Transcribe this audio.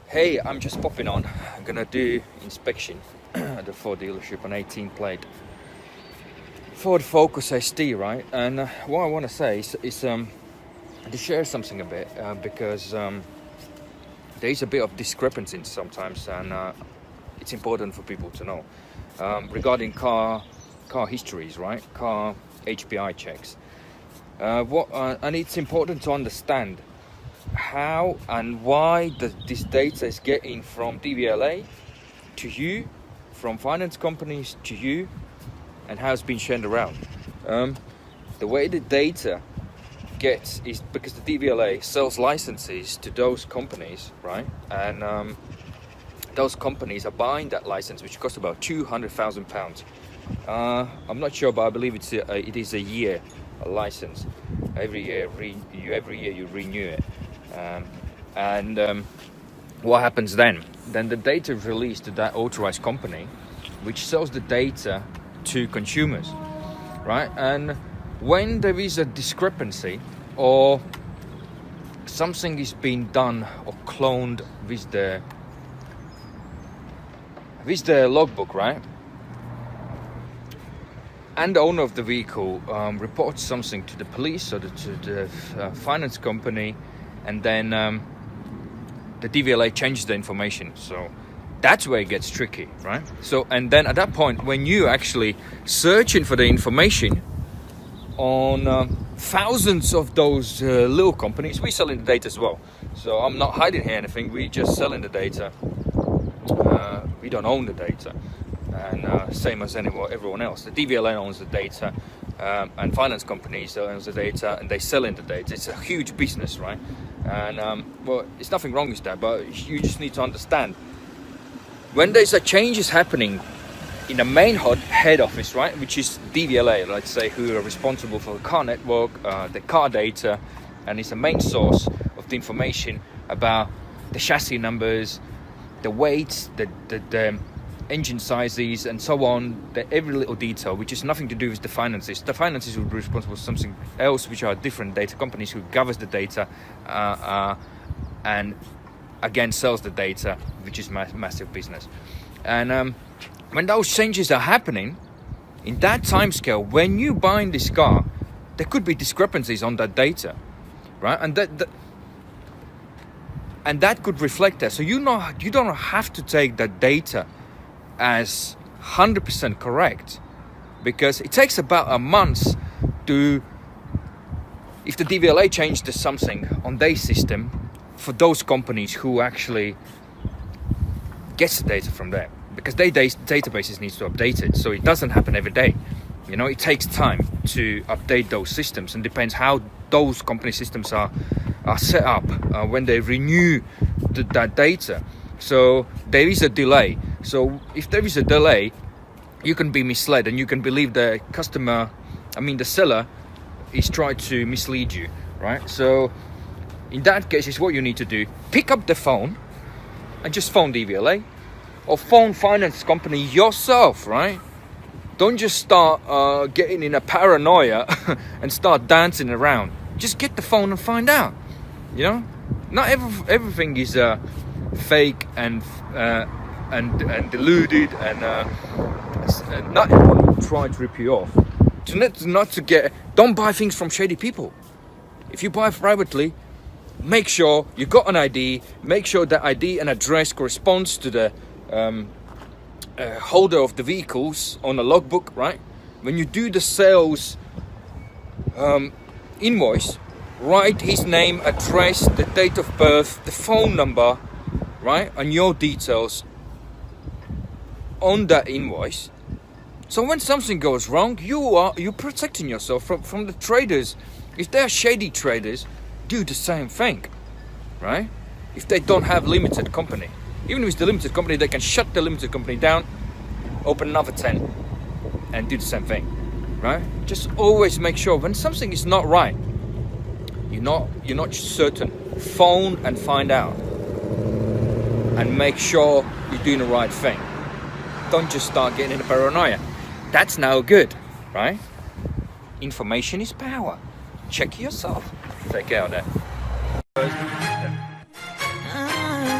Hey, I'm just popping on. I'm gonna do inspection at the Ford dealership on 18 plate Ford Focus ST, right? And what I want to say is to share something a bit because there is a bit of discrepancy sometimes, and it's important for people to know regarding car histories, right? Car HPI checks. And it's important to understand how and why this data is getting from Dvla to you, from finance companies to you, and how it's been shared around. The way the data gets is because the Dvla sells licenses to those companies, right? And those companies are buying that license, which costs about £200,000. I'm not sure, but I believe it is a year a license. Every year you renew it. What happens then? Then the data is released to that authorized company, which sells the data to consumers, right? And when there is a discrepancy or something is being done or cloned with the logbook, right? And the owner of the vehicle reports something to the police or to the finance company, and then the Dvla changes the information. So that's where it gets tricky, right? So, and then at that point, when you actually searching for the information on thousands of those little companies, we selling the data as well. So I'm not hiding here anything. We just selling the data. We don't own the data, and same as everyone else. The Dvla owns the data, and finance companies owns the data, and they selling the data. It's a huge business, right? And well, it's nothing wrong with that, but you just need to understand when there's a changes happening in the main head office, right, which is Dvla, let's say, who are responsible for the car network, the car data, and it's the main source of the information about the chassis numbers, the weights, the engine sizes, and so on, every little detail, which is nothing to do with the finances. The finances would be responsible for something else, which are different data companies who gathers the data and again sells the data, which is massive business. And when those changes are happening in that time scale, when you buying this car, there could be discrepancies on that data, right? And that could reflect that. So you don't have to take that data as 100% correct, because it takes about a month to, if the Dvla changed something on their system, for those companies who actually gets the data from there, because their databases needs to update it. So it doesn't happen every day. You know, it takes time to update those systems, and depends how those company systems are set up when they renew that data. So there is a delay. So if there is a delay, you can be misled, and you can believe the seller is trying to mislead you, right? So in that case, is what you need to do. Pick up the phone and just phone Dvla or phone finance company yourself, right? Don't just start getting in a paranoia and start dancing around. Just get the phone and find out. You know, not everything is fake and deluded, and not everyone will try to rip you off. Don't buy things from shady people. If you buy privately, make sure you got an ID. Make sure that ID and address corresponds to the holder of the vehicles on the logbook, right? When you do the sales invoice, write his name, address, the date of birth, the phone number, right, and your details on that invoice. So when something goes wrong, you're protecting yourself from the traders. If they're shady traders, do the same thing, right? If they don't have limited company, even if it's the limited company, they can shut the limited company down, open another 10, and do the same thing, right? Just always make sure when something is not right, you're not certain, phone and find out, and make sure you're doing the right thing. Don't just start getting in a paranoia. That's no good, right? Information is power. Check yourself. Take care of that.